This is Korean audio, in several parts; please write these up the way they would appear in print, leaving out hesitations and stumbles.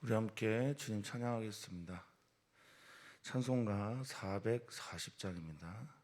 우리 함께 주님 찬양하겠습니다. 찬송가 440장입니다.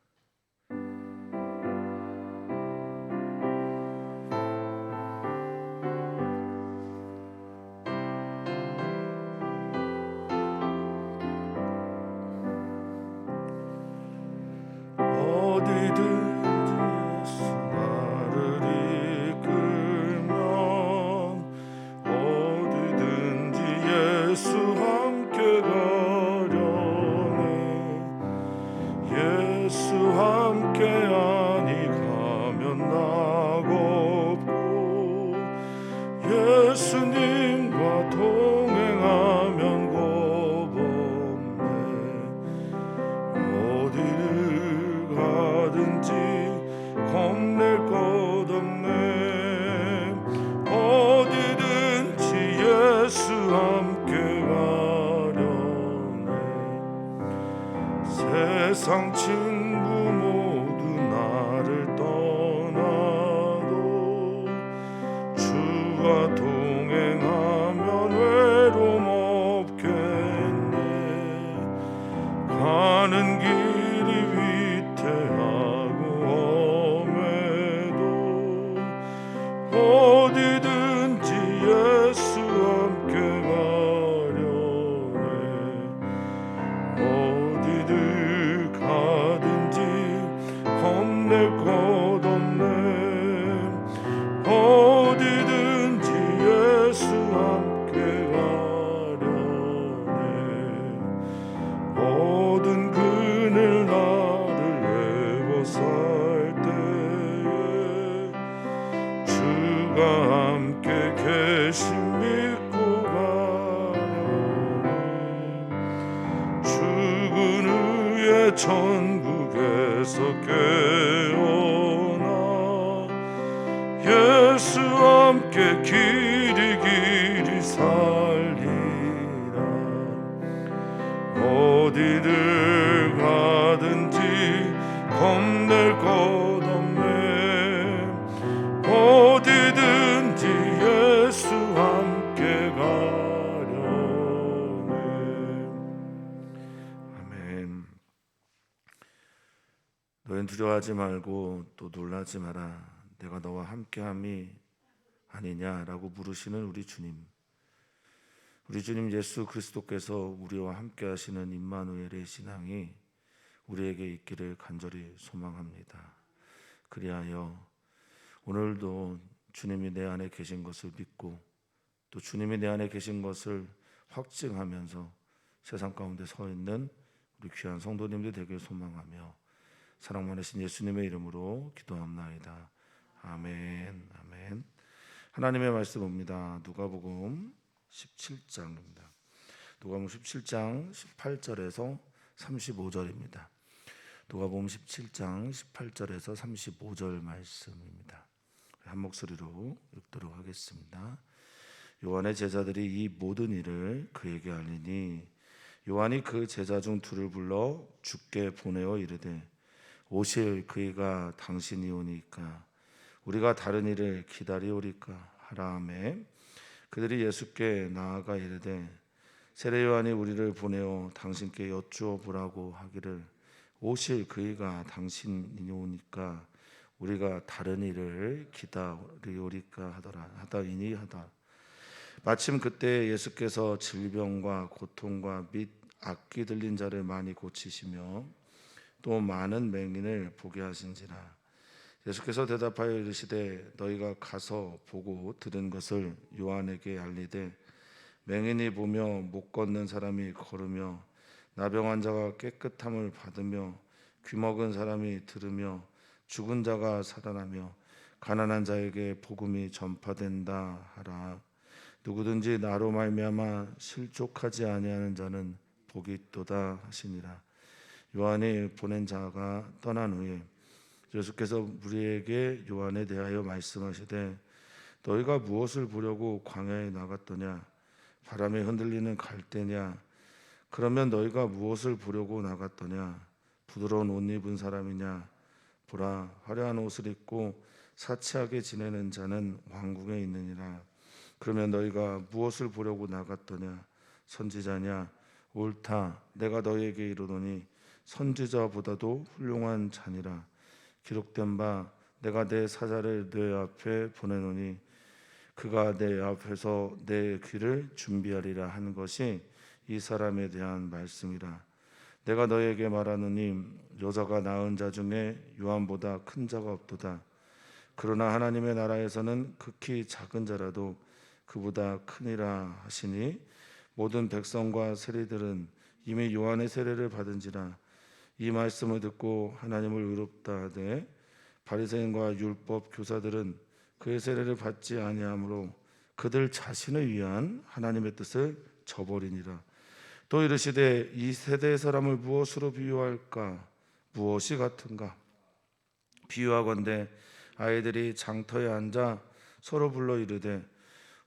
예수님과 동행하면 겁없네. 어디를 가든지 겁낼 것 없네. 어디든지 예수 함께 가려네. 세상 친구 모두 나를 떠나도 주와 동행하면 외로움 없겠네. 가는 길이 위태하고 험해도 어디든지 예수 함께 가려네. 어디를 가든지 겁낼 것 없네. 어디든지 예수 함께 가려네. 모든 그늘 나를 애워쌀 때에 주가 함께 계심 믿고 가려네. 죽은 후에 천국에서 깨어나 예수 함께 길이 살리라. 어디를 가든지 겁낼 것 없네. 어디든지 예수 함께 가려네. 아멘. 너희는 두려워하지 말고 또 놀라지 마라. 내가 너와 함께함이 아니냐라고 물으시는 우리 주님 예수 그리스도께서 우리와 함께하시는 임마누엘의 신앙이 우리에게 있기를 간절히 소망합니다. 그리하여 오늘도 주님이 내 안에 계신 것을 믿고 또 주님이 내 안에 계신 것을 확증하면서 세상 가운데 서 있는 우리 귀한 성도님들 되길 소망하며 사랑 많으신 예수님의 이름으로 기도합나이다. 아멘. 아멘. 하나님의 말씀 봅니다. 누가복음 17장입니다. 누가복음 17장 18절에서 35절입니다. 누가복음 17장 18절에서 35절 말씀입니다. 한 목소리로 읽도록 하겠습니다. 요한의 제자들이 이 모든 일을 그에게 알리니 요한이 그 제자 중 둘을 불러 주께 보내어 이르되 오실 그이가 당신이 오니까 우리가 다른 일을 기다리오리까 하라 하매 그들이 예수께 나아가 이르되 세례 요한이 우리를 보내어 당신께 여쭈어 보라고 하기를 오실 그이가 당신이 오니까 우리가 다른 일을 기다리오리까 하다이니 하다. 마침 그때 예수께서 질병과 고통과 및 악기 들린 자를 많이 고치시며 또 많은 맹인을 보게 하신지라. 예수께서 대답하여 이르시되 너희가 가서 보고 들은 것을 요한에게 알리되 맹인이 보며 못 걷는 사람이 걸으며 나병 환자가 깨끗함을 받으며 귀먹은 사람이 들으며 죽은 자가 살아나며 가난한 자에게 복음이 전파된다 하라. 누구든지 나로 말미암아 실족하지 아니하는 자는 복이 있도다 하시니라. 요한이 보낸 자가 떠난 후에 예수께서 우리에게 요한에 대하여 말씀하시되 너희가 무엇을 보려고 광야에 나갔더냐? 바람에 흔들리는 갈대냐? 그러면 너희가 무엇을 보려고 나갔더냐? 부드러운 옷 입은 사람이냐? 보라, 화려한 옷을 입고 사치하게 지내는 자는 왕궁에 있느니라. 그러면 너희가 무엇을 보려고 나갔더냐? 선지자냐? 옳다. 내가 너희에게 이르노니 선지자보다도 훌륭한 자니라. 기록된 바 내가 내 사자를 네 앞에 보내노니 그가 내 앞에서 내 길을 준비하리라 한 것이 이 사람에 대한 말씀이라. 내가 너희에게 말하노니 여자가 낳은 자 중에 요한보다 큰 자가 없도다. 그러나 하나님의 나라에서는 극히 작은 자라도 그보다 크니라 하시니 모든 백성과 세리들은 이미 요한의 세례를 받은지라. 이 말씀을 듣고 하나님을 의롭다 하되 바리새인과 율법 교사들은 그의 세례를 받지 아니하므로 그들 자신을 위한 하나님의 뜻을 저버리니라. 또 이르시되 이 세대의 사람을 무엇으로 비유할까? 무엇이 같은가? 비유하건대 아이들이 장터에 앉아 서로 불러 이르되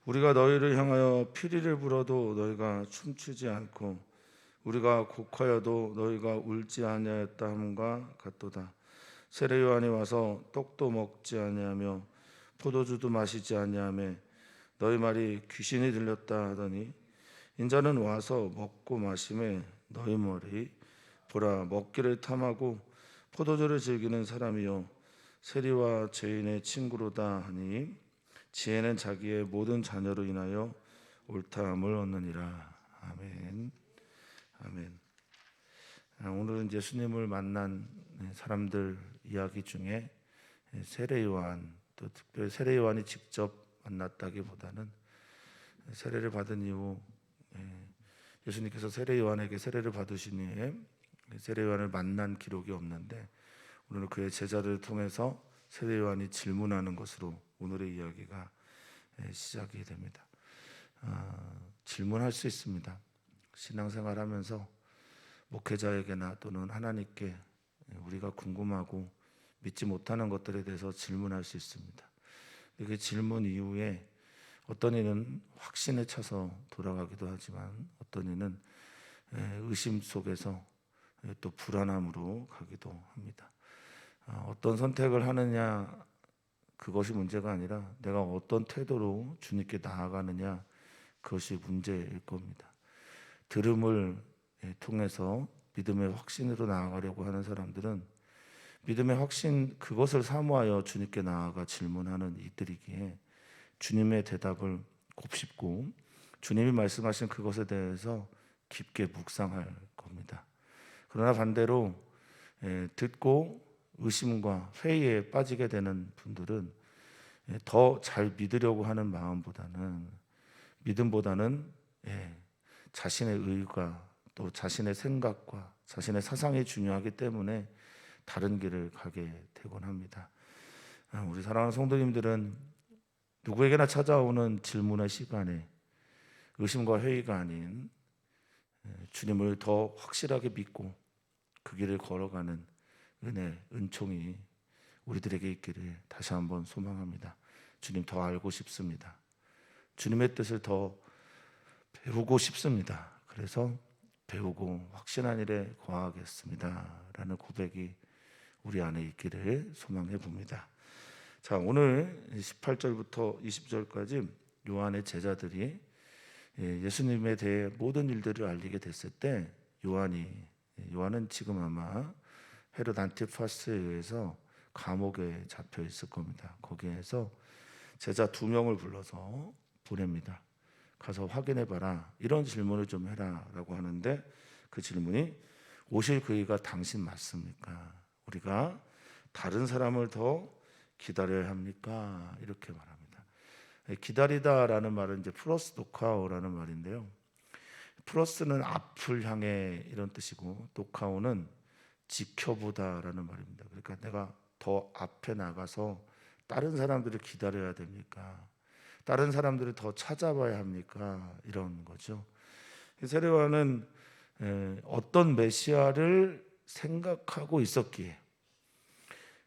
우리가 너희를 향하여 피리를 불어도 너희가 춤추지 않고 우리가 곡하여도 너희가 울지 아니하였다 함과 같도다. 세례 요한이 와서 떡도 먹지 아니하며 포도주도 마시지 아니하며 너희 말이 귀신이 들렸다 하더니 인자는 와서 먹고 마시매 너희 말이 보라 먹기를 탐하고 포도주를 즐기는 사람이요 세리와 죄인의 친구로다 하니 지혜는 자기의 모든 자녀로 인하여 옳다함을 얻느니라. 아멘. 아멘. 오늘은 예수님을 만난 사람들 이야기 중에 세례 요한, 또 특별히 세례 요한이 직접 만났다기보다는 세례를 받은 이후 예수님께서 세례 요한에게 세례를 받으신 후에 세례 요한을 만난 기록이 없는데 오늘은 그의 제자들을 통해서 세례 요한이 질문하는 것으로 오늘의 이야기가 시작이 됩니다. 질문할 수 있습니다. 신앙생활하면서 목회자에게나 또는 하나님께 우리가 궁금하고 믿지 못하는 것들에 대해서 질문할 수 있습니다. 그 질문 이후에 어떤 이는 확신에 차서 돌아가기도 하지만 어떤 이는 의심 속에서 또 불안함으로 가기도 합니다. 어떤 선택을 하느냐 그것이 문제가 아니라 내가 어떤 태도로 주님께 나아가느냐 그것이 문제일 겁니다. 들음을 통해서 믿음의 확신으로 나아가려고 하는 사람들은 믿음의 확신 그것을 사모하여 주님께 나아가 질문하는 이들이기에 주님의 대답을 곱씹고 주님이 말씀하신 그것에 대해서 깊게 묵상할 겁니다. 그러나 반대로 듣고 의심과 회의에 빠지게 되는 분들은 더 잘 믿으려고 하는 마음보다는 믿음보다는 자신의 의가 또 자신의 생각과 자신의 사상이 중요하기 때문에 다른 길을 가게 되곤 합니다. 우리 사랑하는 성도님들은 누구에게나 찾아오는 질문의 시간에 의심과 회의가 아닌 주님을 더 확실하게 믿고 그 길을 걸어가는 은혜, 은총이 우리들에게 있기를 다시 한번 소망합니다. 주님 더 알고 싶습니다. 주님의 뜻을 더 배우고 싶습니다. 그래서 배우고 확신한 일에 거하겠습니다 라는 고백이 우리 안에 있기를 소망해 봅니다. 자, 오늘 18절부터 20절까지 요한의 제자들이 예수님에 대해 모든 일들을 알리게 됐을 때 요한은 지금 아마 헤롯 안티파스에 의해서 감옥에 잡혀 있을 겁니다. 거기에서 제자 2명을 불러서 보냅니다. 가서 확인해 봐라. 이런 질문을 좀 해라 라고 하는데 그 질문이 오실 그이가 당신 맞습니까? 우리가 다른 사람을 더 기다려야 합니까? 이렇게 말합니다. 기다리다라는 말은 이제 플러스 도카오라는 말인데요. 플러스는 앞을 향해 이런 뜻이고 도카오는 지켜보다라는 말입니다. 그러니까 내가 더 앞에 나가서 다른 사람들을 기다려야 됩니까? 다른 사람들을 더 찾아봐야 합니까? 이런 거죠. 세례 요한은 어떤 메시아를 생각하고 있었기에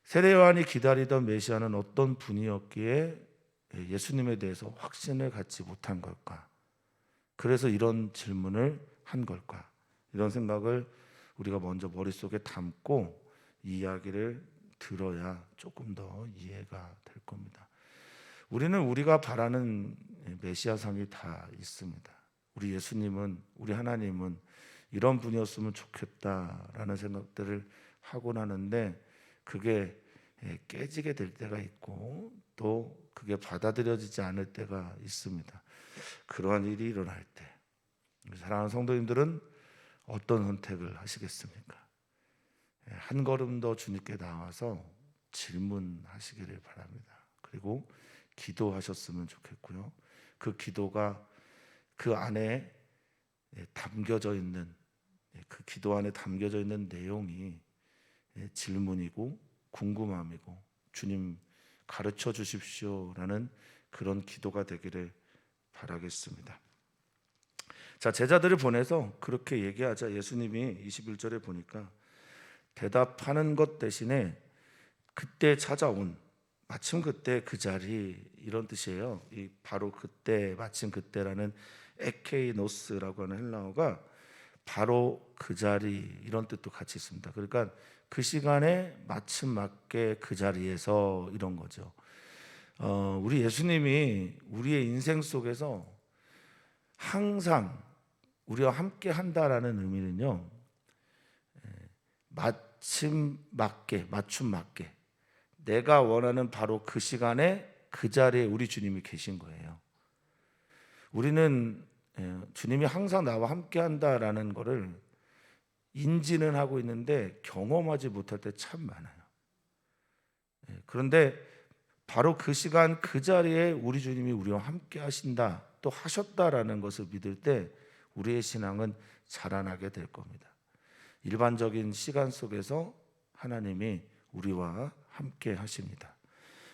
세례 요한이 기다리던 메시아는 어떤 분이었기에 예수님에 대해서 확신을 갖지 못한 걸까? 그래서 이런 질문을 한 걸까? 이런 생각을 우리가 먼저 머릿속에 담고 이 이야기를 들어야 조금 더 이해가 될 겁니다. 우리는 우리가 바라는 메시아상이 다 있습니다. 우리 예수님은, 우리 하나님은 이런 분이었으면 좋겠다라는 생각들을 하곤 하는데 그게 깨지게 될 때가 있고 또 그게 받아들여지지 않을 때가 있습니다. 그러한 일이 일어날 때 사랑하는 성도님들은 어떤 선택을 하시겠습니까? 한 걸음 더 주님께 나와서 질문하시기를 바랍니다. 그리고 기도하셨으면 좋겠고요. 그 기도가 그 안에 담겨져 있는, 그 기도 안에 담겨져 있는 내용이 질문이고 궁금함이고 주님 가르쳐 주십시오라는 그런 기도가 되기를 바라겠습니다. 자, 제자들을 보내서 그렇게 얘기하자 예수님이 21절에 보니까 대답하는 것 대신에 그때 찾아온, 마침 그때 그 자리, 이런 뜻이에요. 이 바로 그때, 마침 그때라는 에케이노스라고 하는 헬라어가 바로 그 자리, 이런 뜻도 같이 있습니다. 그러니까 그 시간에 마침 맞게 그 자리에서, 이런 거죠. 우리 예수님이 우리의 인생 속에서 항상 우리와 함께 한다라는 의미는요, 맞춤 맞게 내가 원하는 바로 그 시간에 그 자리에 우리 주님이 계신 거예요. 우리는 주님이 항상 나와 함께 한다라는 것을 인지는 하고 있는데 경험하지 못할 때 참 많아요. 그런데 바로 그 시간 그 자리에 우리 주님이 우리와 함께 하신다, 또 하셨다라는 것을 믿을 때 우리의 신앙은 자라나게 될 겁니다. 일반적인 시간 속에서 하나님이 우리와 함께 하십니다.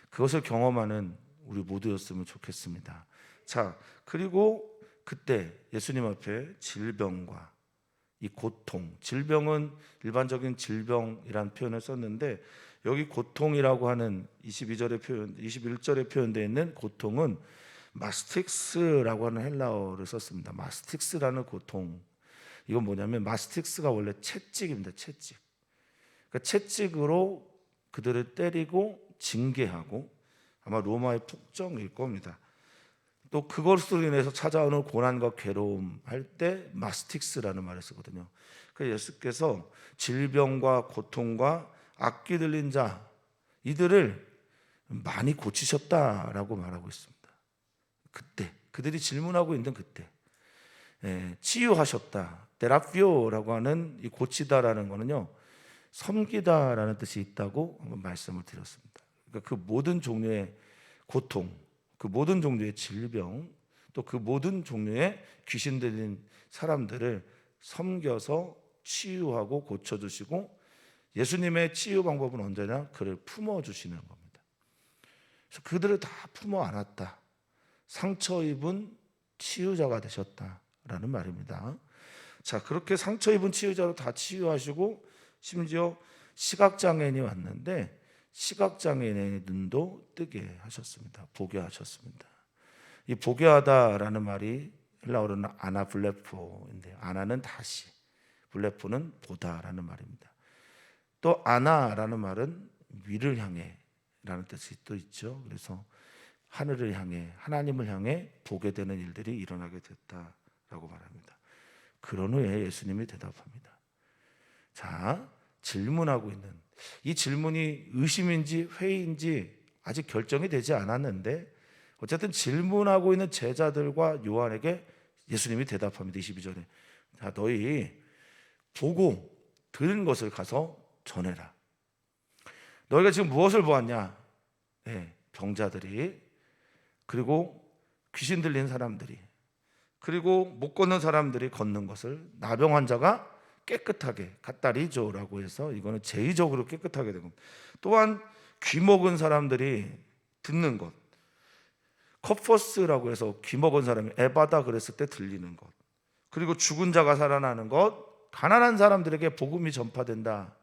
그것을 경험하는 우리 모두였으면 좋겠습니다. 자, 그리고 그때 예수님 앞에 질병과 이 고통, 질병은 일반적인 질병이라는 표현을 썼는데 여기 고통이라고 하는 21절에 표현되어 있는 고통은 마스틱스라고 하는 헬라어를 썼습니다. 마스틱스라는 고통, 이건 뭐냐면 마스틱스가 원래 채찍입니다. 채찍. 그러니까 채찍으로 그들을 때리고 징계하고, 아마 로마의 폭정일 겁니다. 또 그것으로 인해서 찾아오는 고난과 괴로움 할 때 마스틱스라는 말을 쓰거든요. 그래서 예수께서 질병과 고통과 악기 들린 자, 이들을 많이 고치셨다라고 말하고 있습니다. 그때 그들이 질문하고 있는 그때 치유하셨다. 테라피오라고 하는 이 고치다라는 거는요, 섬기다라는 뜻이 있다고 한번 말씀을 드렸습니다. 그러니까 그 모든 종류의 고통, 그 모든 종류의 질병, 또 그 모든 종류의 귀신 들린 사람들을 섬겨서 치유하고 고쳐주시고, 예수님의 치유 방법은 언제나 그를 품어주시는 겁니다. 그래서 그들을 다 품어 안았다. 상처 입은 치유자가 되셨다라는 말입니다. 자, 그렇게 상처 입은 치유자로 다 치유하시고, 심지어 시각장애인이 왔는데 시각장애인의 눈도 뜨게 하셨습니다. 보게 하셨습니다. 이 보게 하다라는 말이 헬라어로는 아나블레포인데, 아나는 다시, 블레포는 보다라는 말입니다. 또 아나라는 말은 위를 향해 라는 뜻이 또 있죠. 그래서 하늘을 향해, 하나님을 향해 보게 되는 일들이 일어나게 됐다라고 말합니다. 그런 후에 예수님이 대답합니다. 자, 질문하고 있는 이 질문이 의심인지 회의인지 아직 결정이 되지 않았는데, 어쨌든 질문하고 있는 제자들과 요한에게 예수님이 대답합니다. 22절에 자, 너희 보고 들은 것을 가서 전해라. 너희가 지금 무엇을 보았냐? 병자들이, 그리고 귀신 들린 사람들이, 그리고 못 걷는 사람들이 걷는 것을, 나병 환자가 깨끗하게, 카타리조라고 해서 이거는 제의적으로 깨끗하게 되고, 또한 귀 먹은 사람들이 듣는 것, 컵퍼스라고 해서 귀 먹은 사람이 에바다 그랬을 때 들리는 것, 그리고 죽은 자가 살아나는 것, 가난한 사람들에게 복음이 전파된다,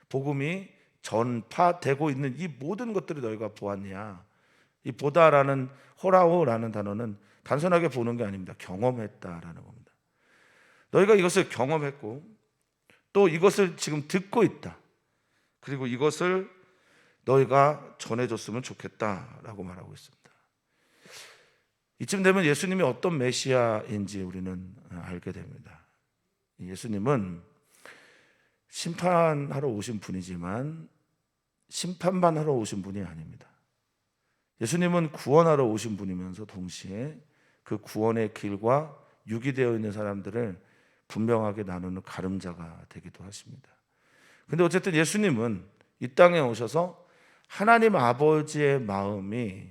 복음이 전파되고 있는 이 모든 것들을 너희가 보았냐. 이 보다라는 호라오라는 단어는 단순하게 보는 게 아닙니다. 경험했다라는 겁니다. 너희가 이것을 경험했고 또 이것을 지금 듣고 있다. 그리고 이것을 너희가 전해줬으면 좋겠다라고 말하고 있습니다. 이쯤 되면 예수님이 어떤 메시아인지 우리는 알게 됩니다. 예수님은 심판하러 오신 분이지만 심판만 하러 오신 분이 아닙니다. 예수님은 구원하러 오신 분이면서 동시에 그 구원의 길과 유기되어 있는 사람들을 분명하게 나누는 가름자가 되기도 하십니다. 근데 어쨌든 예수님은 이 땅에 오셔서 하나님 아버지의 마음이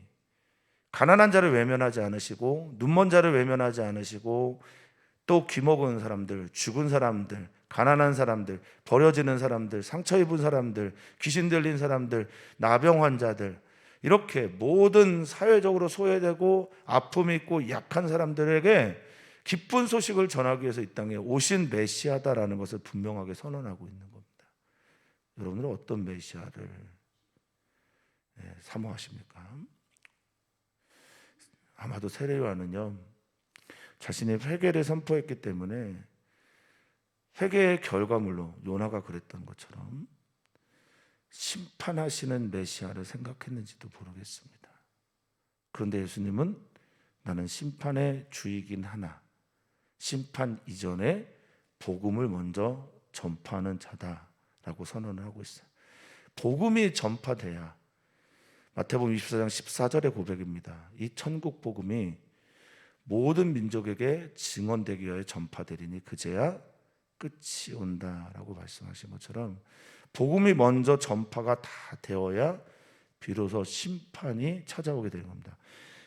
가난한 자를 외면하지 않으시고 눈먼 자를 외면하지 않으시고 또 귀먹은 사람들, 죽은 사람들, 가난한 사람들, 버려지는 사람들, 상처 입은 사람들, 귀신 들린 사람들, 나병 환자들, 이렇게 모든 사회적으로 소외되고 아픔이 있고 약한 사람들에게 기쁜 소식을 전하기 위해서 이 땅에 오신 메시아다라는 것을 분명하게 선언하고 있는 겁니다. 여러분은 어떤 메시아를 사모하십니까? 아마도 세례 요한은요, 자신의 회개를 선포했기 때문에 회개의 결과물로 요나가 그랬던 것처럼 심판하시는 메시아를 생각했는지도 모르겠습니다. 그런데 예수님은 나는 심판의 주이긴 하나 심판 이전에 복음을 먼저 전파하는 자다라고 선언을 하고 있어요. 복음이 전파돼야, 마태복음 24장 14절의 고백입니다. 이 천국 복음이 모든 민족에게 증언되기 위하여 전파되리니 그제야 끝이 온다라고 말씀하신 것처럼 복음이 먼저 전파가 다 되어야 비로소 심판이 찾아오게 되는 겁니다.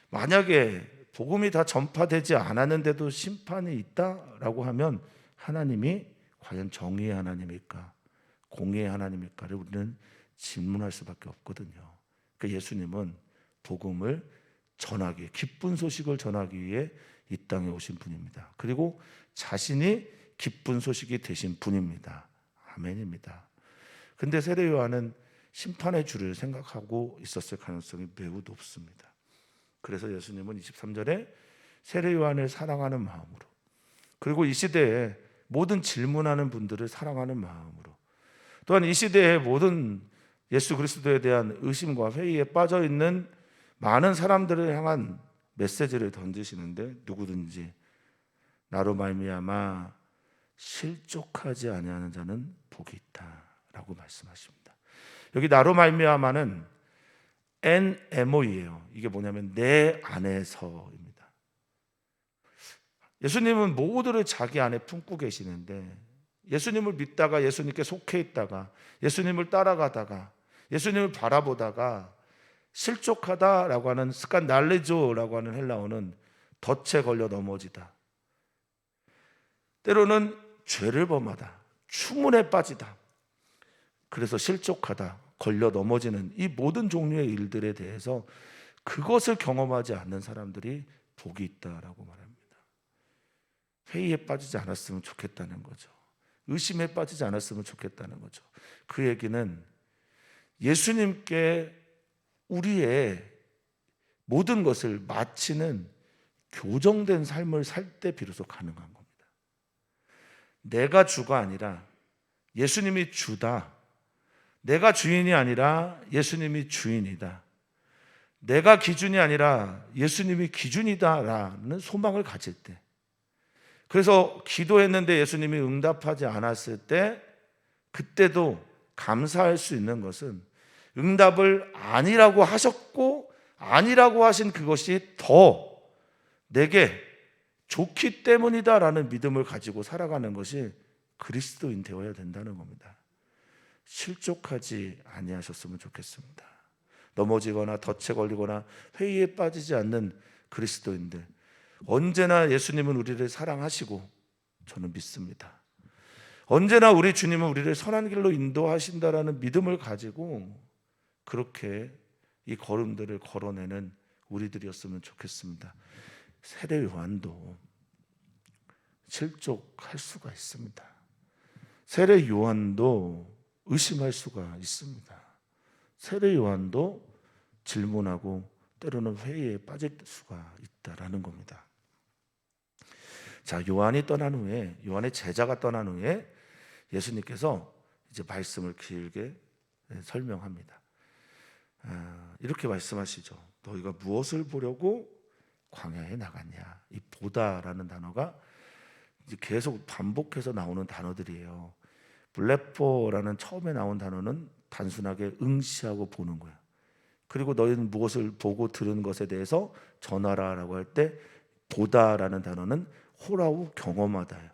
만약에 복음이 다 전파되지 않았는데도 심판이 있다라고 하면 하나님이 과연 정의의 하나님일까 공의의 하나님일까를 우리는 질문할 수밖에 없거든요. 그러니까 예수님은 복음을 전하기, 기쁜 소식을 전하기 위해 이 땅에 오신 분입니다. 그리고 자신이 기쁜 소식이 되신 분입니다. 아멘입니다. 근데 세례 요한은 심판의 주를 생각하고 있었을 가능성이 매우 높습니다. 그래서 예수님은 23절에 세례 요한을 사랑하는 마음으로, 그리고 이 시대에 모든 질문하는 분들을 사랑하는 마음으로, 또한 이 시대의 모든 예수 그리스도에 대한 의심과 회의에 빠져 있는 많은 사람들을 향한 메시지를 던지시는데, 누구든지 나로 말미암아 실족하지 아니하는 자는 복이 있다라고 말씀하십니다. 여기 나로 말미암아는 NMO예요. 이게 뭐냐면 내 안에서입니다. 예수님은 모두를 자기 안에 품고 계시는데, 예수님을 믿다가 예수님께 속해 있다가 예수님을 따라가다가 예수님을 바라보다가 실족하다라고 하는 스칸날레조라고 하는 헬라어는 덫에 걸려 넘어지다, 때로는 죄를 범하다, 추문에 빠지다, 그래서 실족하다, 걸려 넘어지는 이 모든 종류의 일들에 대해서 그것을 경험하지 않는 사람들이 복이 있다라고 말합니다. 회의에 빠지지 않았으면 좋겠다는 거죠. 의심에 빠지지 않았으면 좋겠다는 거죠. 그 얘기는 예수님께 우리의 모든 것을 마치는 교정된 삶을 살 때 비로소 가능한 겁니다. 내가 주가 아니라 예수님이 주다, 내가 주인이 아니라 예수님이 주인이다, 내가 기준이 아니라 예수님이 기준이다라는 소망을 가질 때, 그래서 기도했는데 예수님이 응답하지 않았을 때 그때도 감사할 수 있는 것은 응답을 아니라고 하셨고 아니라고 하신 그것이 더 내게 좋기 때문이다라는 믿음을 가지고 살아가는 것이 그리스도인 되어야 된다는 겁니다. 실족하지 아니하셨으면 좋겠습니다. 넘어지거나 덫에 걸리거나 회의에 빠지지 않는 그리스도인들, 언제나 예수님은 우리를 사랑하시고 저는 믿습니다. 언제나 우리 주님은 우리를 선한 길로 인도하신다라는 믿음을 가지고 그렇게 이 걸음들을 걸어내는 우리들이었으면 좋겠습니다. 세례 요한도 실족할 수가 있습니다. 세례 요한도 의심할 수가 있습니다. 세례 요한도 질문하고 때로는 회의에 빠질 수가 있다라는 겁니다. 자, 요한이 떠난 후에, 요한의 제자가 떠난 후에 예수님께서 이제 말씀을 길게 설명합니다. 이렇게 말씀하시죠. 너희가 무엇을 보려고 광야에 나갔냐. 이 보다라는 단어가 이제 계속 반복해서 나오는 단어들이에요. 블레포라는 처음에 나온 단어는 단순하게 응시하고 보는 거예요. 그리고 너희는 무엇을 보고 들은 것에 대해서 전하라라고 할 때 보다라는 단어는 호라우 경험하다예요.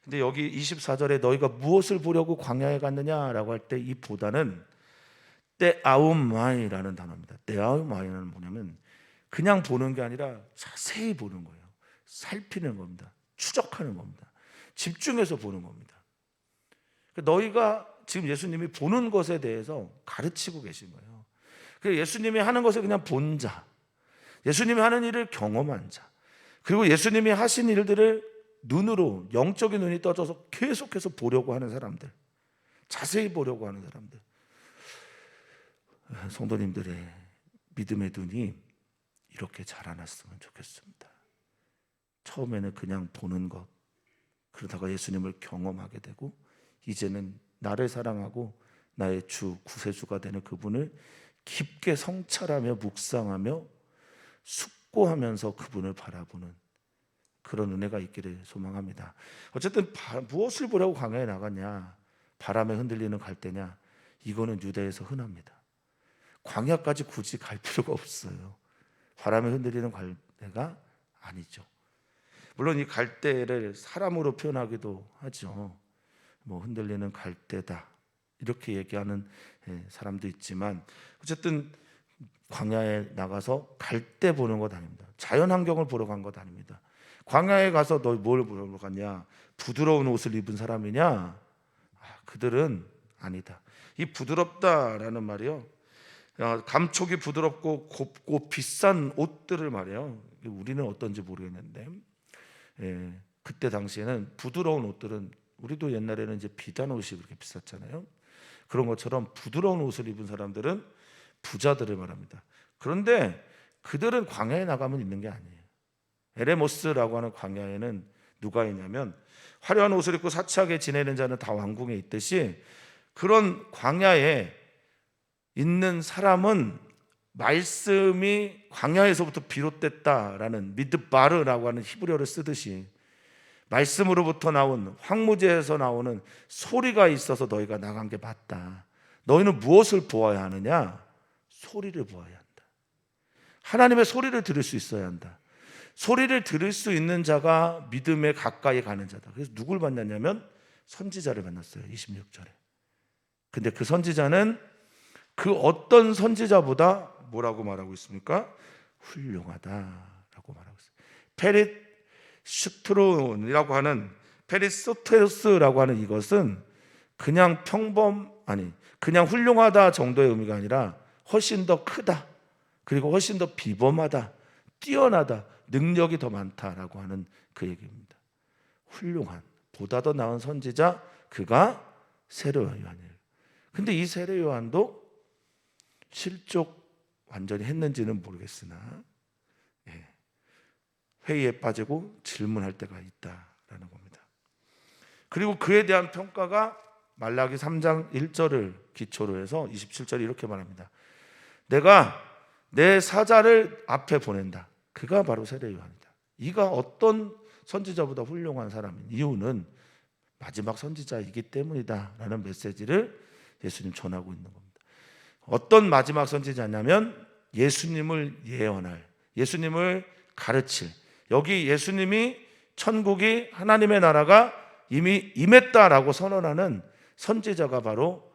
근데 여기 24절에 너희가 무엇을 보려고 광야에 갔느냐라고 할 때 이 보다는 떼아움마이라는 단어입니다. 떼아움마이는 뭐냐면 그냥 보는 게 아니라 자세히 보는 거예요. 살피는 겁니다. 추적하는 겁니다. 집중해서 보는 겁니다. 너희가 지금 예수님이 보는 것에 대해서 가르치고 계신 거예요. 예수님이 하는 것을 그냥 본 자, 예수님이 하는 일을 경험한 자, 그리고 예수님이 하신 일들을 눈으로 영적인 눈이 떠져서 계속해서 보려고 하는 사람들, 자세히 보려고 하는 사람들, 성도님들의 믿음의 눈이 이렇게 자라났으면 좋겠습니다. 처음에는 그냥 보는 것, 그러다가 예수님을 경험하게 되고 이제는 나를 사랑하고 나의 주 구세주가 되는 그분을 깊게 성찰하며 묵상하며 숙고하면서 그분을 바라보는 그런 은혜가 있기를 소망합니다. 어쨌든 무엇을 보려고 광야에 나갔냐, 바람에 흔들리는 갈대냐, 이거는 유대에서 흔합니다. 광야까지 굳이 갈 필요가 없어요. 바람에 흔들리는 갈대가 아니죠. 물론 이 갈대를 사람으로 표현하기도 하죠. 뭐 흔들리는 갈대다 이렇게 얘기하는 사람도 있지만 어쨌든 광야에 나가서 갈대 보는 것 아닙니다. 자연 환경을 보러 간 것 아닙니다. 광야에 가서 너 뭘 보러 갔냐? 부드러운 옷을 입은 사람이냐? 그들은 아니다. 이 부드럽다라는 말이요, 감촉이 부드럽고 곱고 비싼 옷들을 말이에요. 우리는 어떤지 모르겠는데 그때 당시에는 부드러운 옷들은, 우리도 옛날에는 이제 비단 옷이 그렇게 비쌌잖아요. 그런 것처럼 부드러운 옷을 입은 사람들은 부자들을 말합니다. 그런데 그들은 광야에 나가면 있는 게 아니에요. 에레모스라고 하는 광야에는 누가 있냐면 화려한 옷을 입고 사치하게 지내는 자는 다 왕궁에 있듯이 그런 광야에 있는 사람은 말씀이 광야에서부터 비롯됐다라는 미드바르라고 하는 히브리어를 쓰듯이 말씀으로부터 나온 황무지에서 나오는 소리가 있어서 너희가 나간 게 맞다. 너희는 무엇을 보아야 하느냐? 소리를 보아야 한다. 하나님의 소리를 들을 수 있어야 한다. 소리를 들을 수 있는 자가 믿음에 가까이 가는 자다. 그래서 누굴 만났냐면 선지자를 만났어요. 26절에. 근데 그 선지자는 그 어떤 선지자보다 뭐라고 말하고 있습니까? 훌륭하다라고 말하고 있어요. 페리슈트론이라고 하는, 페리소테우스라고 하는 이것은 그냥 그냥 훌륭하다 정도의 의미가 아니라 훨씬 더 크다, 그리고 훨씬 더 비범하다, 뛰어나다, 능력이 더 많다라고 하는 그 얘기입니다. 훌륭한, 보다 더 나은 선지자, 그가 세례 요한이에요. 근데 이 세례 요한도 실족 완전히 했는지는 모르겠으나 회의에 빠지고 질문할 때가 있다라는 겁니다. 그리고 그에 대한 평가가 말라기 3장 1절을 기초로 해서 27절에 이렇게 말합니다. 내가 내 사자를 앞에 보낸다. 그가 바로 세례 요한이다. 이가 어떤 선지자보다 훌륭한 사람인 이유는 마지막 선지자이기 때문이다 라는 메시지를 예수님 전하고 있는 겁니다. 어떤 마지막 선지자냐면 예수님을 예언할, 예수님을 가르칠, 여기 예수님이 천국이, 하나님의 나라가 이미 임했다라고 선언하는 선지자가 바로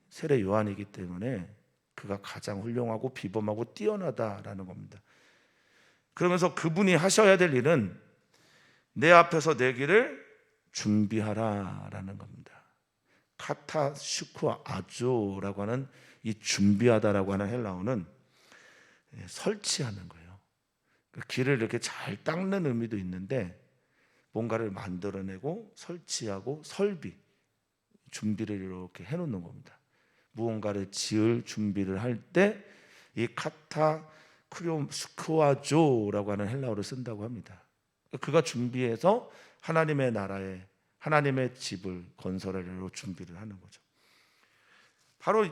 세례 요한이기 때문에 그가 가장 훌륭하고 비범하고 뛰어나다라는 겁니다. 그러면서 그분이 하셔야 될 일은 내 앞에서 내 길을 준비하라라는 겁니다. 카타슈쿠 아조라고 하는 이 준비하다라고 하는 헬라어는 설치하는 거예요. 길을 이렇게 잘 닦는 의미도 있는데 뭔가를 만들어내고 설치하고 설비, 준비를 이렇게 해놓는 겁니다. 무언가를 지을 준비를 할 때 이 카타쿠스쿠아조라고 하는 헬라어를 쓴다고 합니다. 그가 준비해서 하나님의 나라에, 하나님의 집을 건설하려고 준비를 하는 거죠. 바로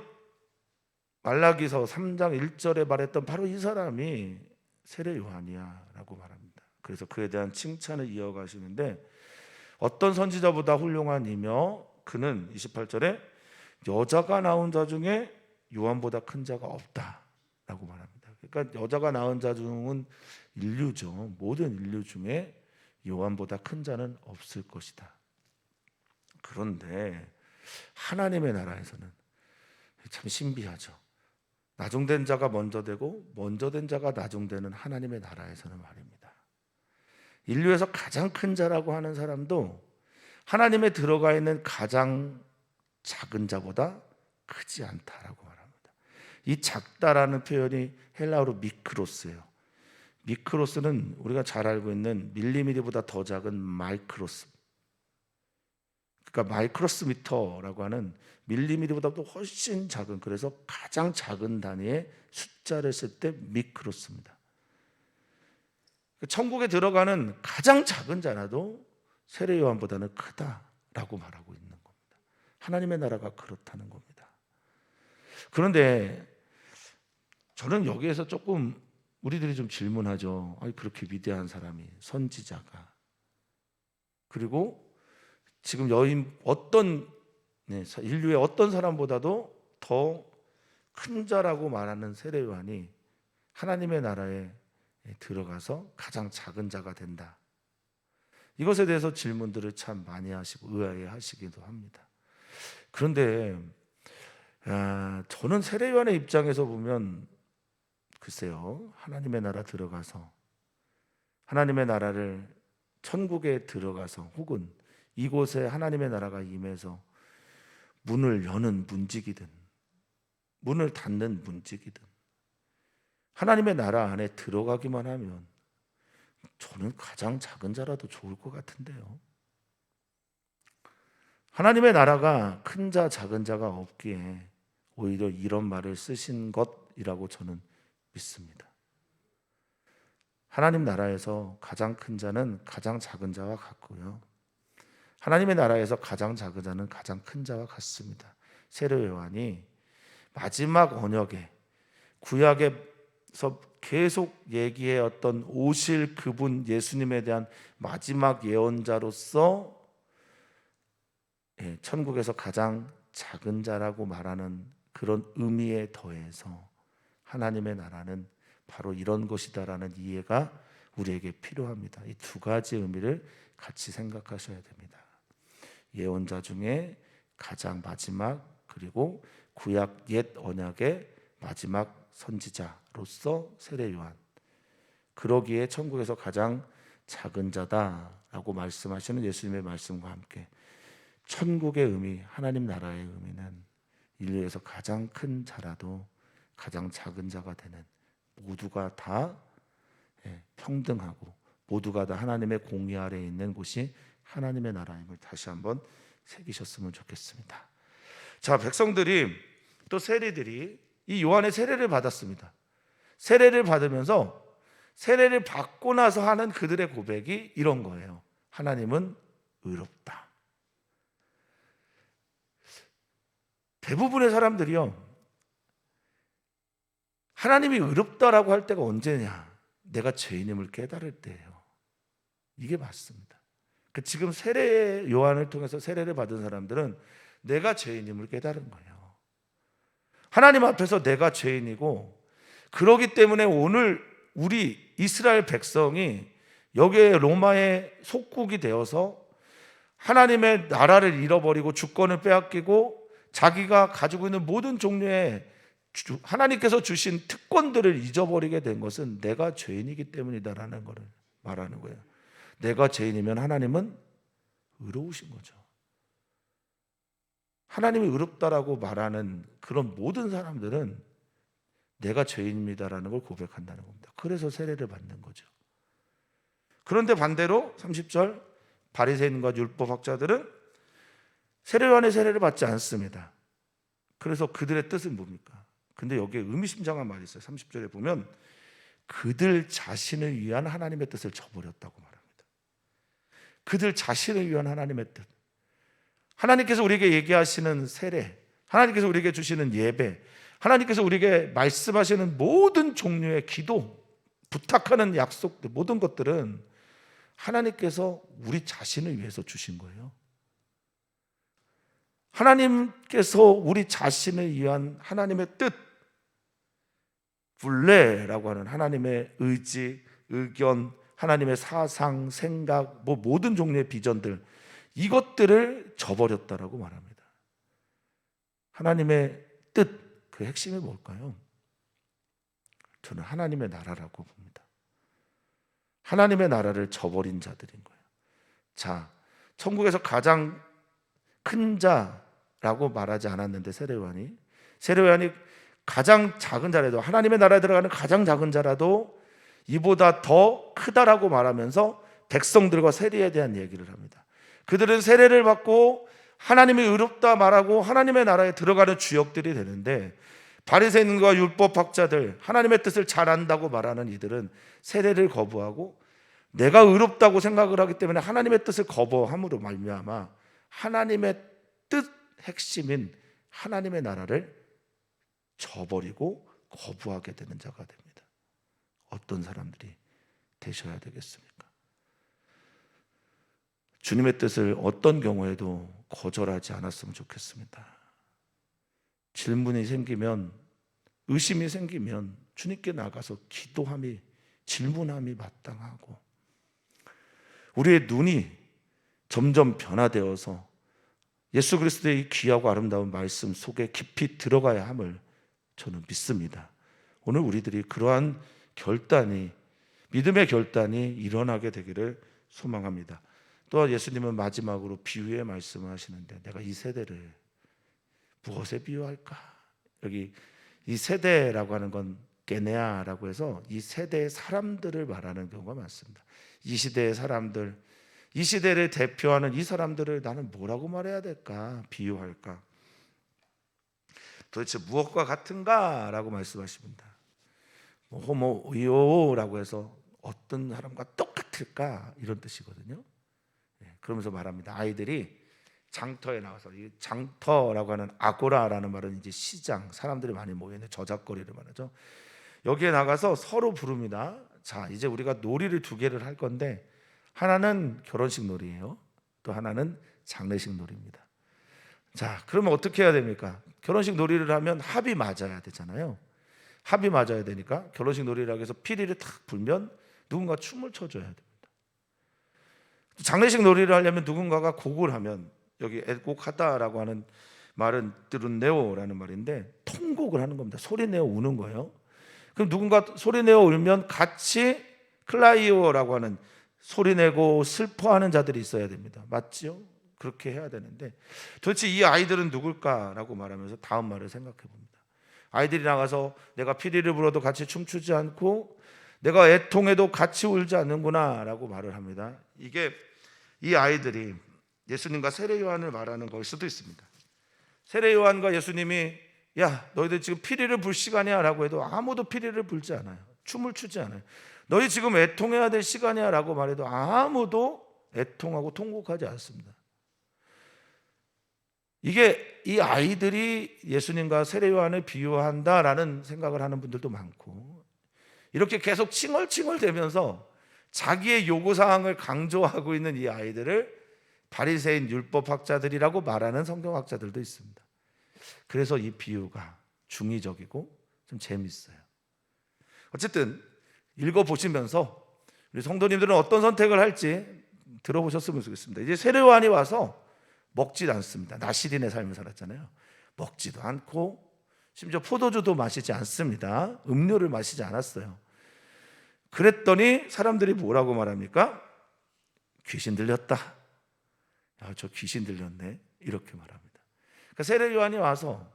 말라기서 3장 1절에 말했던 바로 이 사람이 세례 요한이야 라고 말합니다. 그래서 그에 대한 칭찬을 이어가시는데, 어떤 선지자보다 훌륭한 이며 그는 28절에 여자가 낳은 자 중에 요한보다 큰 자가 없다라고 말합니다. 그러니까 여자가 낳은 자 중은 인류죠. 모든 인류 중에 요한보다 큰 자는 없을 것이다. 그런데 하나님의 나라에서는 참 신비하죠. 나중된 자가 먼저 되고 먼저 된 자가 나중되는 하나님의 나라에서는 말입니다, 인류에서 가장 큰 자라고 하는 사람도 하나님에 들어가 있는 가장 작은 자보다 크지 않다라고 말합니다. 이 작다라는 표현이 헬라어로 미크로스예요. 미크로스는 우리가 잘 알고 있는 밀리미터보다 더 작은 마이크로스, 그러니까 마이크로스미터라고 하는 밀리미터보다도 훨씬 작은, 그래서 가장 작은 단위의 숫자를 쓸 때 미크로스입니다. 천국에 들어가는 가장 작은 자라도 세례 요한보다는 크다라고 말하고 있는 겁니다. 하나님의 나라가 그렇다는 겁니다. 그런데 저는 여기에서 조금 우리들이 좀 질문하죠. 아니, 그렇게 위대한 사람이, 선지자가, 그리고 지금 인류의 어떤 사람보다도 더 큰 자라고 말하는 세례 요한이 하나님의 나라에 들어가서 가장 작은 자가 된다. 이것에 대해서 질문들을 참 많이 하시고 의아해하시기도 합니다. 그런데 저는 세례 요한의 입장에서 보면 글쎄요, 하나님의 나라 들어가서, 하나님의 나라를, 천국에 들어가서, 혹은 이곳에 하나님의 나라가 임해서 문을 여는 문지기든 문을 닫는 문지기든 하나님의 나라 안에 들어가기만 하면 저는 가장 작은 자라도 좋을 것 같은데요. 하나님의 나라가 큰 자 작은 자가 없기에 오히려 이런 말을 쓰신 것이라고 저는 믿습니다. 하나님 나라에서 가장 큰 자는 가장 작은 자와 같고요, 하나님의 나라에서 가장 작은 자는 가장 큰 자와 같습니다. 세례 요한이 마지막 언역에, 구약에서 계속 얘기해왔던 오실 그분 예수님에 대한 마지막 예언자로서 천국에서 가장 작은 자라고 말하는 그런 의미에 더해서 하나님의 나라는 바로 이런 것이다라는 이해가 우리에게 필요합니다. 이 두 가지 의미를 같이 생각하셔야 됩니다. 예언자 중에 가장 마지막, 그리고 구약 옛 언약의 마지막 선지자로서 세례 요한, 그러기에 천국에서 가장 작은 자다라고 말씀하시는 예수님의 말씀과 함께 천국의 의미, 하나님 나라의 의미는 인류에서 가장 큰 자라도 가장 작은 자가 되는, 모두가 다 평등하고 모두가 다 하나님의 공의 아래에 있는 곳이 하나님의 나라임을 다시 한번 새기셨으면 좋겠습니다. 자, 백성들이, 또 세리들이 이 요한의 세례를 받았습니다. 세례를 받으면서, 세례를 받고 나서 하는 그들의 고백이 이런 거예요. 하나님은 의롭다. 대부분의 사람들이요, 하나님이 의롭다라고 할 때가 언제냐? 내가 죄인임을 깨달을 때예요. 이게 맞습니다. 지금 세례 요한을 통해서 세례를 받은 사람들은 내가 죄인임을 깨달은 거예요. 하나님 앞에서 내가 죄인이고, 그러기 때문에 오늘 우리 이스라엘 백성이 여기에 로마의 속국이 되어서 하나님의 나라를 잃어버리고 주권을 빼앗기고 자기가 가지고 있는 모든 종류의 하나님께서 주신 특권들을 잊어버리게 된 것은 내가 죄인이기 때문이다라는 것을 말하는 거예요. 내가 죄인이면 하나님은 의로우신 거죠. 하나님이 의롭다라고 말하는 그런 모든 사람들은 내가 죄인입니다라는 걸 고백한다는 겁니다. 그래서 세례를 받는 거죠. 그런데 반대로 30절 바리새인과 율법학자들은 세례 요한의 세례를 받지 않습니다. 그래서 그들의 뜻은 뭡니까? 근데 여기에 의미심장한 말이 있어요. 30절에 보면 그들 자신을 위한 하나님의 뜻을 저버렸다고 말합니다. 그들 자신을 위한 하나님의 뜻, 하나님께서 우리에게 얘기하시는 세례, 하나님께서 우리에게 주시는 예배, 하나님께서 우리에게 말씀하시는 모든 종류의 기도, 부탁하는 약속들, 모든 것들은 하나님께서 우리 자신을 위해서 주신 거예요. 하나님께서 우리 자신을 위한 하나님의 뜻, 분례라고 하는 하나님의 의지, 의견, 하나님의 사상, 생각, 모든 종류의 비전들, 이것들을 저버렸다라고 말합니다. 하나님의 뜻, 그 핵심이 뭘까요? 저는 하나님의 나라라고 봅니다. 하나님의 나라를 저버린 자들인 거예요. 자, 천국에서 가장 큰 자라고 말하지 않았는데 세례요한이 가장 작은 자라도, 하나님의 나라에 들어가는 가장 작은 자라도 이보다 더 크다라고 말하면서 백성들과 세례에 대한 얘기를 합니다. 그들은 세례를 받고 하나님이 의롭다 말하고 하나님의 나라에 들어가는 주역들이 되는데, 바리새인과 율법학자들, 하나님의 뜻을 잘 안다고 말하는 이들은 세례를 거부하고 내가 의롭다고 생각을 하기 때문에 하나님의 뜻을 거부함으로 말미암아 하나님의 뜻 핵심인 하나님의 나라를 저버리고 거부하게 되는 자가 됩니다. 어떤 사람들이 되셔야 되겠습니까? 주님의 뜻을 어떤 경우에도 거절하지 않았으면 좋겠습니다. 질문이 생기면, 의심이 생기면 주님께 나가서 기도함이, 질문함이 마땅하고, 우리의 눈이 점점 변화되어서 예수 그리스도의 이 귀하고 아름다운 말씀 속에 깊이 들어가야 함을 저는 믿습니다. 오늘 우리들이 그러한 결단이, 믿음의 결단이 일어나게 되기를 소망합니다. 또한 예수님은 마지막으로 비유의 말씀을 하시는데, 내가 이 세대를 무엇에 비유할까? 여기 이 세대라고 하는 건 게네아라고 해서 이 세대의 사람들을 말하는 경우가 많습니다. 이 시대의 사람들, 이 시대를 대표하는 이 사람들을 나는 뭐라고 말해야 될까? 비유할까? 도대체 무엇과 같은가? 라고 말씀하십니다. 호모이오라고 해서 어떤 사람과 똑같을까? 이런 뜻이거든요. 그러면서 말합니다. 아이들이 장터에 나와서, 이 장터라고 하는 아고라라는 말은 이제 시장, 사람들이 많이 모여있는 저작거리를 말하죠. 여기에 나가서 서로 부릅니다. 자, 이제 우리가 놀이를 두 개를 할 건데, 하나는 결혼식 놀이예요. 또 하나는 장례식 놀이입니다. 자, 그러면 어떻게 해야 됩니까? 결혼식 놀이를 하면 합이 맞아야 되잖아요. 합이 맞아야 되니까 결혼식 놀이라고 해서 피리를 탁 불면 누군가 춤을 춰줘야 됩니다. 장례식 놀이를 하려면 누군가가 곡을 하면, 여기 애곡하다라고 하는 말은 뜨룬네오라는 말인데 통곡을 하는 겁니다. 소리내어 우는 거예요. 그럼 누군가 소리내어 울면 같이 클라이오라고 하는 소리내고 슬퍼하는 자들이 있어야 됩니다. 맞죠? 그렇게 해야 되는데, 도대체 이 아이들은 누굴까라고 말하면서 다음 말을 생각해 봅니다. 아이들이 나가서 내가 피리를 불어도 같이 춤추지 않고 내가 애통해도 같이 울지 않는구나 라고 말을 합니다. 이게 이 아이들이 예수님과 세례 요한을 말하는 걸 수도 있습니다. 세례 요한과 예수님이 야, 너희들 지금 피리를 불 시간이야 라고 해도 아무도 피리를 불지 않아요. 춤을 추지 않아요. 너희 지금 애통해야 될 시간이야 라고 말해도 아무도 애통하고 통곡하지 않습니다. 이게 이 아이들이 예수님과 세례 요한을 비유한다라는 생각을 하는 분들도 많고, 이렇게 계속 칭얼칭얼대면서 자기의 요구사항을 강조하고 있는 이 아이들을 바리새인 율법학자들이라고 말하는 성경학자들도 있습니다. 그래서 이 비유가 중의적이고 좀 재밌어요. 어쨌든 읽어보시면서 우리 성도님들은 어떤 선택을 할지 들어보셨으면 좋겠습니다. 이제 세례 요한이 와서 먹지도 않습니다. 나시린의 삶을 살았잖아요. 먹지도 않고 심지어 포도주도 마시지 않습니다. 음료를 마시지 않았어요. 그랬더니 사람들이 뭐라고 말합니까? 귀신 들렸다. 야, 저 귀신 들렸네. 이렇게 말합니다. 그러니까 세례 요한이 와서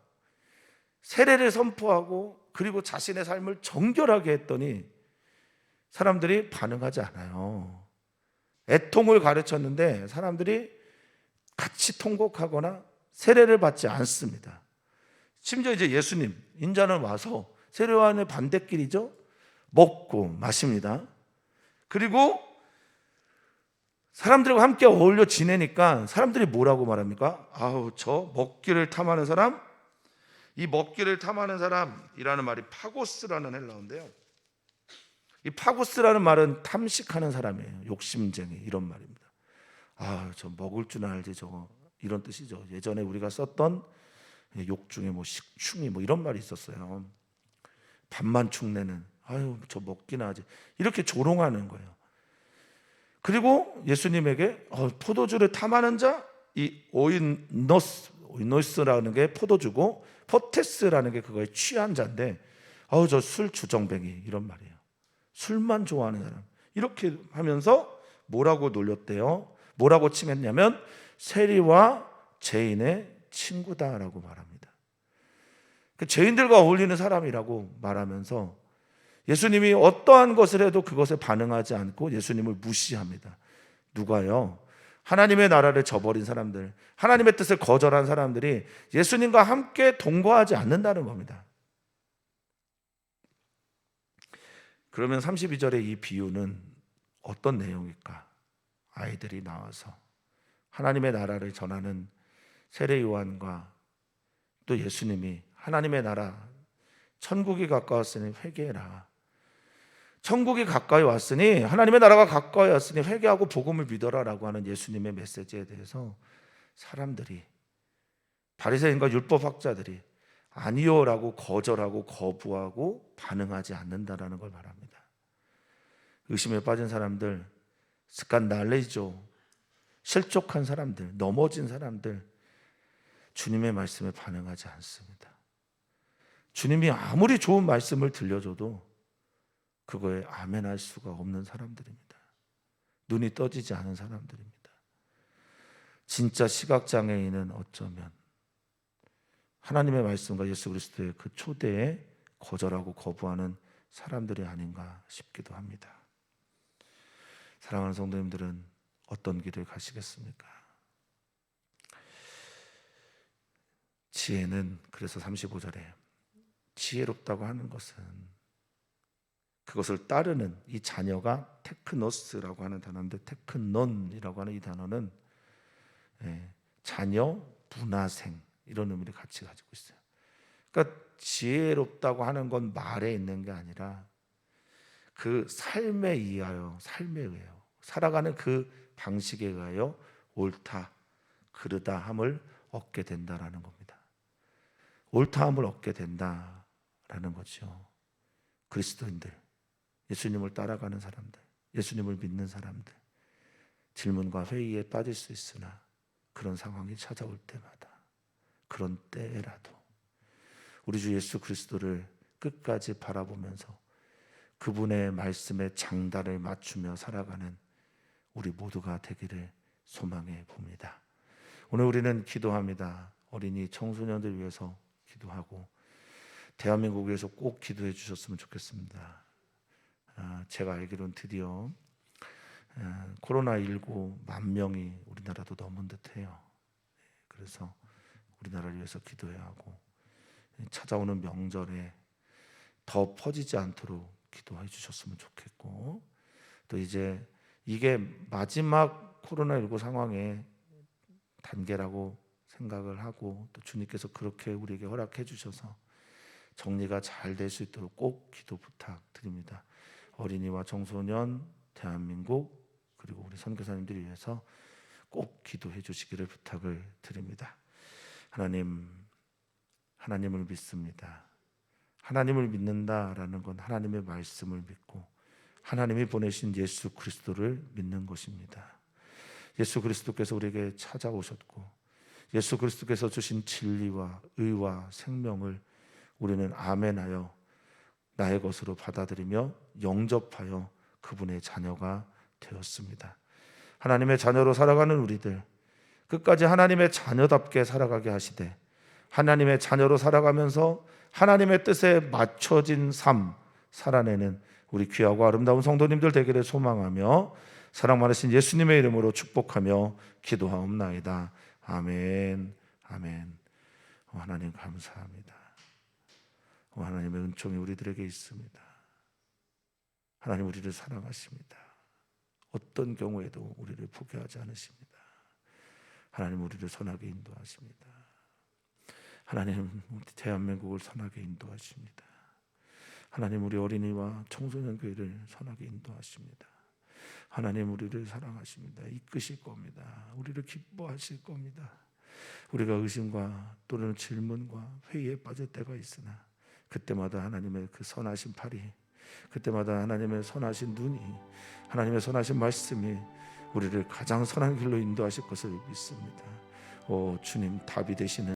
세례를 선포하고 그리고 자신의 삶을 정결하게 했더니 사람들이 반응하지 않아요. 애통을 가르쳤는데 사람들이 같이 통곡하거나 세례를 받지 않습니다. 심지어 이제 예수님 인자는 와서 세례 요한의 반대길이죠. 먹고 마십니다. 그리고 사람들과 함께 어울려 지내니까 사람들이 뭐라고 말합니까? 아우, 저 먹기를 탐하는 사람, 이 먹기를 탐하는 사람이라는 말이 파고스라는 헬라어인데요. 이 파고스라는 말은 탐식하는 사람이에요. 욕심쟁이 이런 말입니다. 저 먹을 줄 알지 저거, 이런 뜻이죠. 예전에 우리가 썼던 욕 중에 뭐 식충이 뭐 이런 말이 있었어요. 밥만 축내는, 저 먹기나 하지, 이렇게 조롱하는 거예요. 그리고 예수님에게 포도주를 탐하는 자, 이 오이노스라는 게 포도주고 포테스라는 게 그거에 취한 자인데, 저 술 주정뱅이 이런 말이에요. 술만 좋아하는 사람, 이렇게 하면서 뭐라고 놀렸대요? 뭐라고 칭했냐면 세리와 죄인의 친구다라고 말합니다. 그 죄인들과 어울리는 사람이라고 말하면서 예수님이 어떠한 것을 해도 그것에 반응하지 않고 예수님을 무시합니다. 누가요? 하나님의 나라를 저버린 사람들, 하나님의 뜻을 거절한 사람들이 예수님과 함께 동거하지 않는다는 겁니다. 그러면 32절의 이 비유는 어떤 내용일까? 아이들이 나와서 하나님의 나라를 전하는 세례 요한과 또 예수님이 하나님의 나라, 천국이 가까웠으니 회개해라, 천국이 가까이 왔으니, 하나님의 나라가 가까이 왔으니 회개하고 복음을 믿어라 라고 하는 예수님의 메시지에 대해서 사람들이, 바리새인과 율법학자들이 아니요라고 거절하고 거부하고 반응하지 않는다라는 걸 말합니다. 의심에 빠진 사람들, 스칸달레이죠, 실족한 사람들, 넘어진 사람들, 주님의 말씀에 반응하지 않습니다. 주님이 아무리 좋은 말씀을 들려줘도 그거에 아멘할 수가 없는 사람들입니다. 눈이 떠지지 않은 사람들입니다. 진짜 시각장애인은 어쩌면 하나님의 말씀과 예수 그리스도의 그 초대에 거절하고 거부하는 사람들이 아닌가 싶기도 합니다. 사랑하는 성도님들은 어떤 길을 가시겠습니까? 지혜는, 그래서 35절에 지혜롭다고 하는 것은 그것을 따르는 이 자녀가 테크노스라고 하는 단어인데, 테크논이라고 하는 이 단어는 자녀, 문화생 이런 의미를 같이 가지고 있어요. 그러니까 지혜롭다고 하는 건 말에 있는 게 아니라 그 삶에 의하여, 삶에 의하여 살아가는 그 방식에 의하여 옳다, 그르다 함을 얻게 된다라는 겁니다. 옳다함을 얻게 된다라는 거죠. 그리스도인들, 예수님을 따라가는 사람들, 예수님을 믿는 사람들, 질문과 회의에 빠질 수 있으나 그런 상황이 찾아올 때마다, 그런 때라도 우리 주 예수 그리스도를 끝까지 바라보면서 그분의 말씀에 장단을 맞추며 살아가는 우리 모두가 되기를 소망해 봅니다. 오늘 우리는 기도합니다. 어린이 청소년들 위해서 기도하고 대한민국에서 꼭 기도해 주셨으면 좋겠습니다. 제가 알기로는 드디어 코로나19 10,000명이 우리나라도 넘은 듯해요. 그래서 우리나라를 위해서 기도해야 하고, 찾아오는 명절에 더 퍼지지 않도록 기도해 주셨으면 좋겠고, 또 이제 이게 마지막 코로나19 상황의 단계라고 생각을 하고, 또 주님께서 그렇게 우리에게 허락해 주셔서 정리가 잘 될 수 있도록 꼭 기도 부탁드립니다. 어린이와 청소년, 대한민국, 그리고 우리 선교사님들을 위해서 꼭 기도해 주시기를 부탁을 드립니다. 하나님을 믿습니다. 하나님을 믿는다라는 건 하나님의 말씀을 믿고 하나님이 보내신 예수 그리스도를 믿는 것입니다. 예수 그리스도께서 우리에게 찾아오셨고 예수 그리스도께서 주신 진리와 의와 생명을 우리는 아멘하여 나의 것으로 받아들이며 영접하여 그분의 자녀가 되었습니다. 하나님의 자녀로 살아가는 우리들, 끝까지 하나님의 자녀답게 살아가게 하시되 하나님의 자녀로 살아가면서 하나님의 뜻에 맞춰진 삶 살아내는 우리 귀하고 아름다운 성도님들 되기를 소망하며 사랑 많으신 예수님의 이름으로 축복하며 기도하옵나이다. 아멘. 아멘. 하나님 감사합니다. 하나님의 은총이 우리들에게 있습니다. 하나님 우리를 사랑하십니다. 어떤 경우에도 우리를 포기하지 않으십니다. 하나님 우리를 선하게 인도하십니다. 하나님 우리 대한민국을 선하게 인도하십니다. 하나님, 우리 어린이와 청소년 교회를 선하게 인도하십니다. 하나님, 우리를 사랑하십니다. 이끄실 겁니다. 우리를 기뻐하실 겁니다. 우리가 의심과 또는 질문과 회의에 빠질 때가 있으나 그때마다 하나님의 그 선하신 팔이, 그때마다 하나님의 선하신 눈이, 하나님의 선하신 말씀이 우리를 가장 선한 길로 인도하실 것을 믿습니다. 오 주님, 답이 되시는